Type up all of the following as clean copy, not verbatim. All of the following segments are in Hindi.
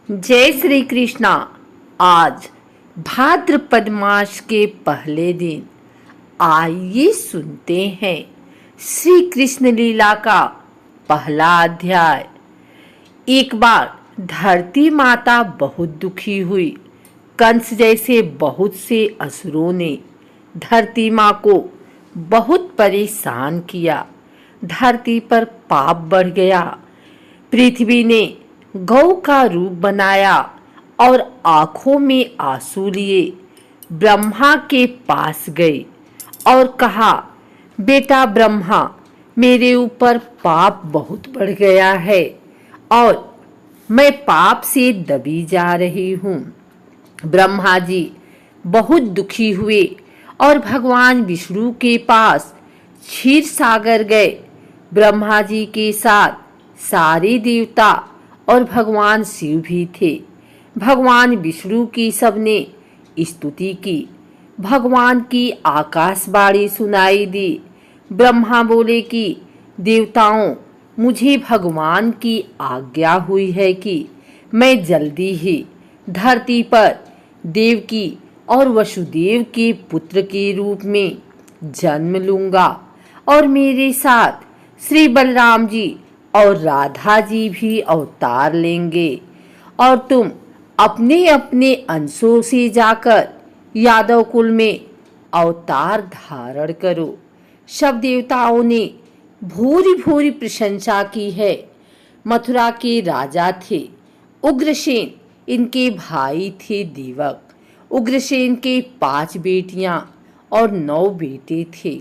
जय श्री कृष्णा। आज भाद्रपद मास के पहले दिन आइए सुनते हैं श्री कृष्ण लीला का पहला अध्याय। एक बार धरती माता बहुत दुखी हुई। कंस जैसे बहुत से असुरों ने धरती माँ को बहुत परेशान किया। धरती पर पाप बढ़ गया। पृथ्वी ने गौ का रूप बनाया और आंखों में आंसू लिए ब्रह्मा के पास गए और कहा, बेटा ब्रह्मा, मेरे ऊपर पाप बहुत बढ़ गया है और मैं पाप से दबी जा रही हूँ। ब्रह्मा जी बहुत दुखी हुए और भगवान विष्णु के पास क्षीर सागर गए। ब्रह्मा जी के साथ सारे देवता और भगवान शिव भी थे। भगवान विष्णु की सबने स्तुति की। भगवान की आकाशवाणी सुनाई दी। ब्रह्मा बोले कि देवताओं, मुझे भगवान की आज्ञा हुई है कि मैं जल्दी ही धरती पर देवकी और वसुदेव के पुत्र के रूप में जन्म लूंगा और मेरे साथ श्री बलराम जी और राधा जी भी अवतार लेंगे और तुम अपने अपने अंशों से जाकर यादव कुल में अवतार धारण करो। सब देवताओं ने भूरी भूरी प्रशंसा की है। मथुरा के राजा थे उग्रसेन, इनके भाई थे देवक। उग्रसेन के 5 बेटियां और 9 बेटे थे।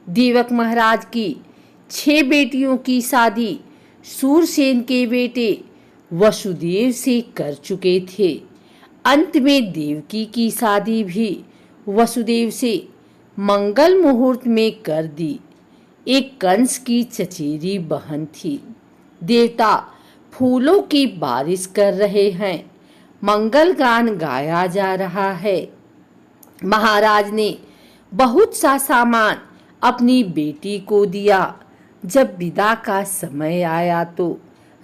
देवक महाराज की 6 बेटियों की शादी सूरसेन के बेटे वसुदेव से कर चुके थे। अंत में देवकी की शादी भी वसुदेव से मंगल मुहूर्त में कर दी। एक कंस की चचेरी बहन थी। देवता फूलों की बारिश कर रहे हैं। मंगल गान गाया जा रहा है। महाराज ने बहुत सा सामान अपनी बेटी को दिया। जब विदा का समय आया तो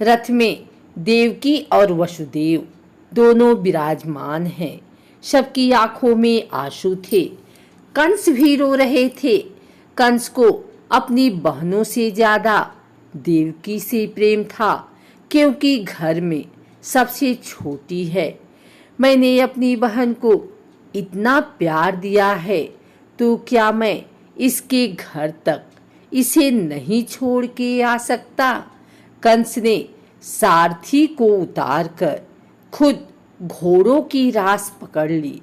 रथ में देवकी और वसुदेव दोनों विराजमान हैं। सबकी आंखों में आंसू थे। कंस भी रो रहे थे। कंस को अपनी बहनों से ज्यादा देवकी से प्रेम था, क्योंकि घर में सबसे छोटी है। मैंने अपनी बहन को इतना प्यार दिया है तो क्या मैं इसके घर तक इसे नहीं छोड़ के आ सकता। कंस ने सारथी को उतार कर खुद घोड़ों की रास पकड़ ली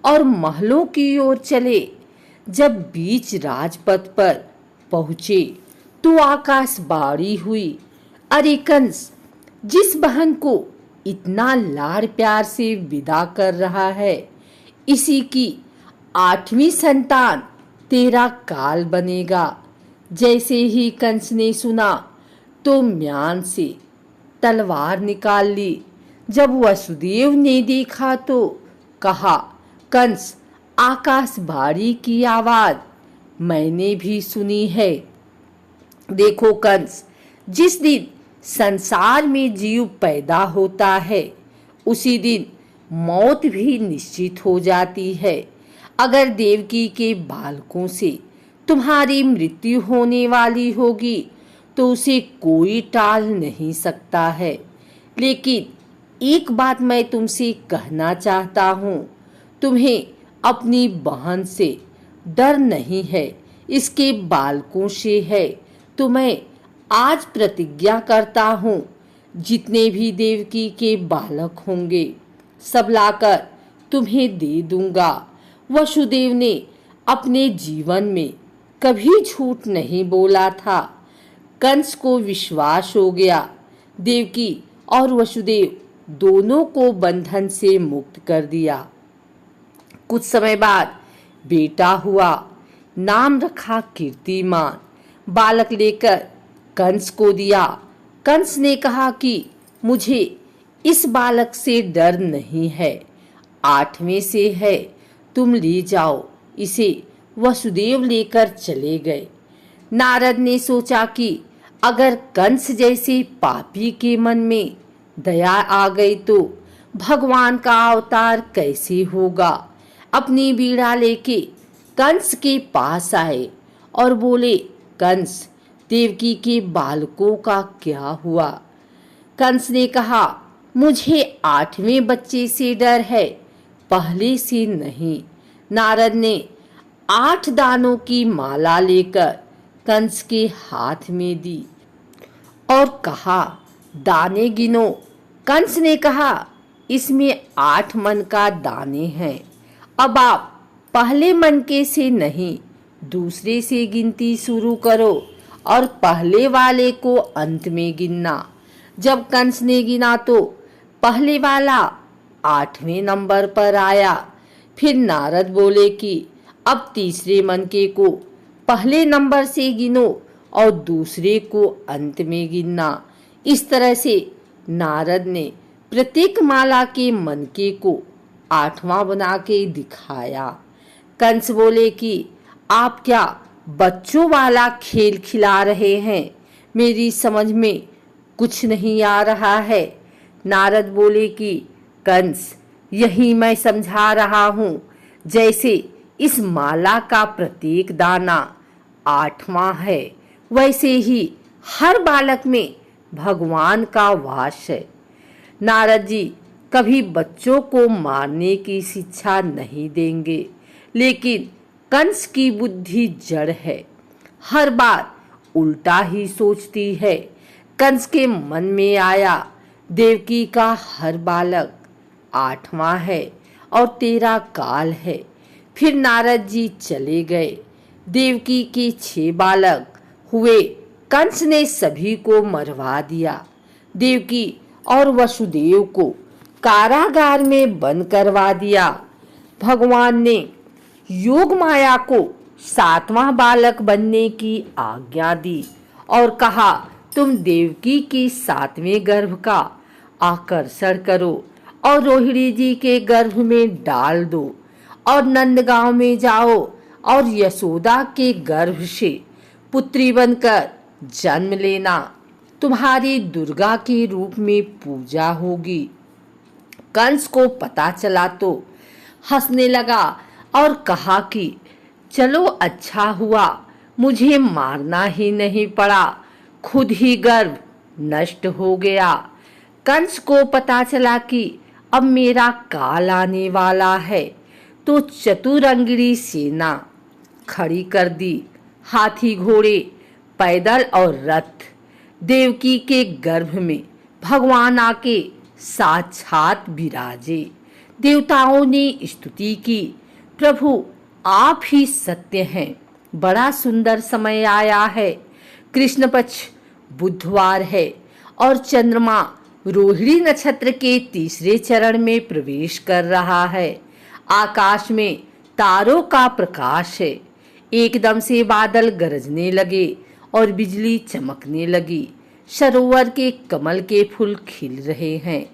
और महलों की ओर चले। जब बीच राजपथ पर पहुंचे तो आकाशवाणी हुई, अरे कंस, जिस बहन को इतना लाड़ प्यार से विदा कर रहा है, इसी की 8वीं संतान तेरा काल बनेगा। जैसे ही कंस ने सुना तो म्यान से तलवार निकाल ली। जब वसुदेव ने देखा तो कहा, कंस, आकाशवाणी की आवाज मैंने भी सुनी है। देखो कंस, जिस दिन संसार में जीव पैदा होता है उसी दिन मौत भी निश्चित हो जाती है। अगर देवकी के बालकों से तुम्हारी मृत्यु होने वाली होगी तो उसे कोई टाल नहीं सकता है। लेकिन एक बात मैं तुमसे कहना चाहता हूँ, तुम्हें अपनी बहन से डर नहीं है, इसके बालकों से है। तो मैं आज प्रतिज्ञा करता हूँ, जितने भी देवकी के बालक होंगे सब लाकर तुम्हें दे दूंगा। वसुदेव ने अपने जीवन में कभी झूठ नहीं बोला था। कंस को विश्वास हो गया। देवकी और वसुदेव दोनों को बंधन से मुक्त कर दिया। कुछ समय बाद बेटा हुआ। नाम रखा कीर्तिमान। बालक लेकर कंस को दिया। कंस ने कहा कि मुझे इस बालक से डर नहीं है, 8वें से है, तुम ले जाओ इसे। वसुदेव लेकर चले गए। नारद ने सोचा कि अगर कंस जैसे पापी के मन में दया आ गई तो भगवान का अवतार कैसे होगा। अपनी बीड़ा लेके कंस के पास आए और बोले, कंस, देवकी के बालकों का क्या हुआ। कंस ने कहा, मुझे 8वें बच्चे से डर है, पहले से नहीं। नारद ने 8 दानों की माला लेकर कंस के हाथ में दी और कहा, दाने गिनो। कंस ने कहा, इसमें 8 मन का दाने हैं। अब आप पहले मन के से नहीं, दूसरे से गिनती शुरू करो और पहले वाले को अंत में गिनना। जब कंस ने गिना तो पहले वाला 8वें नंबर पर आया। फिर नारद बोले कि अब तीसरे मनके को पहले नंबर से गिनो और दूसरे को अंत में गिनना। इस तरह से नारद ने प्रत्येक माला के मनके को 8वां बना के दिखाया। कंस बोले कि आप क्या बच्चों वाला खेल खिला रहे हैं, मेरी समझ में कुछ नहीं आ रहा है। नारद बोले कि कंस, यही मैं समझा रहा हूँ। जैसे इस माला का प्रत्येक दाना 8वां है, वैसे ही हर बालक में भगवान का वास है। नारद जी कभी बच्चों को मारने की शिक्षा नहीं देंगे, लेकिन कंस की बुद्धि जड़ है, हर बार उल्टा ही सोचती है। कंस के मन में आया, देवकी का हर बालक 8वां है और तेरा काल है। फिर नारद जी चले गए। देवकी के 6 बालक हुए। कंस ने सभी को मरवा दिया। देवकी और वसुदेव को कारागार में बंद करवा दिया। भगवान ने योग माया को 7वां बालक बनने की आज्ञा दी और कहा, तुम देवकी के 7वें गर्भ का आकर्षण करो और रोहिणी जी के गर्भ में डाल दो और नंदगांव में जाओ और यशोदा के गर्भ से पुत्री बनकर जन्म लेना। तुम्हारी दुर्गा के रूप में पूजा होगी। कंस को पता चला तो हंसने लगा और कहा कि चलो अच्छा हुआ, मुझे मारना ही नहीं पड़ा, खुद ही गर्भ नष्ट हो गया। कंस को पता चला कि अब मेरा काल आने वाला है, तो चतुरंगिणी सेना खड़ी कर दी। हाथी, घोड़े, पैदल और रथ। देवकी के गर्भ में भगवान आके साक्षात विराजे। देवताओं ने स्तुति की, प्रभु आप ही सत्य हैं, बड़ा सुंदर समय आया है। कृष्ण पक्ष बुधवार है और चंद्रमा रोहिणी नक्षत्र के तीसरे चरण में प्रवेश कर रहा है। आकाश में तारों का प्रकाश है। एकदम से बादल गरजने लगे और बिजली चमकने लगी। सरोवर के कमल के फूल खिल रहे हैं।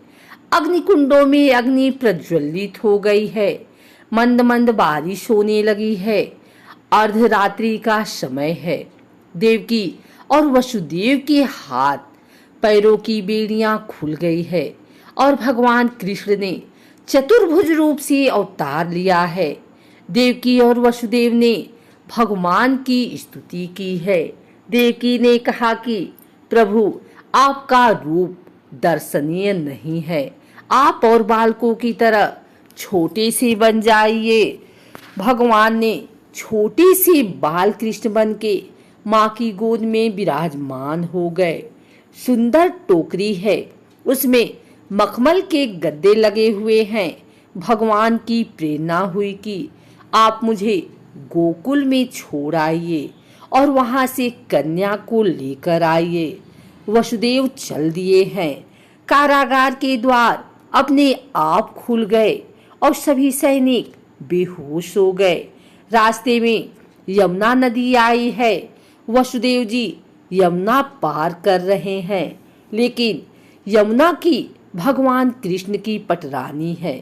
अग्निकुंडों में अग्नि प्रज्वलित हो गई है। मंद मंद बारिश होने लगी है। अर्धरात्रि का समय है। देवकी और वसुदेव के हाथ पैरों की बेड़ियां खुल गई है और भगवान कृष्ण ने चतुर्भुज रूप से अवतार लिया है। देवकी और वसुदेव ने भगवान की स्तुति की है। देवकी ने कहा कि प्रभु आपका रूप दर्शनीय नहीं है, आप और बालकों की तरह छोटे से बन जाइए। भगवान ने छोटे से बाल कृष्ण बन के माँ की गोद में विराजमान हो गए। सुंदर टोकरी है, उसमें मखमल के गद्दे लगे हुए हैं। भगवान की प्रेरणा हुई कि आप मुझे गोकुल में छोड़ आइए और वहां से कन्या को लेकर आइए। वसुदेव चल दिए हैं। कारागार के द्वार अपने आप खुल गए और सभी सैनिक बेहोश हो गए। रास्ते में यमुना नदी आई है। वसुदेव जी यमुना पार कर रहे हैं, लेकिन यमुना की भगवान कृष्ण की पटरानी है।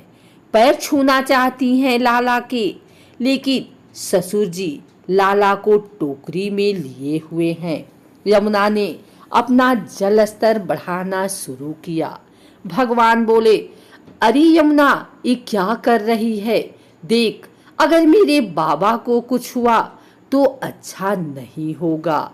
पैर छूना चाहती हैं लाला के, लेकिन ससुर जी लाला को टोकरी में लिए हुए हैं। यमुना ने अपना जल स्तर बढ़ाना शुरू किया। भगवान बोले, अरे यमुना, ये क्या कर रही है? देख, अगर मेरे बाबा को कुछ हुआ तो अच्छा नहीं होगा।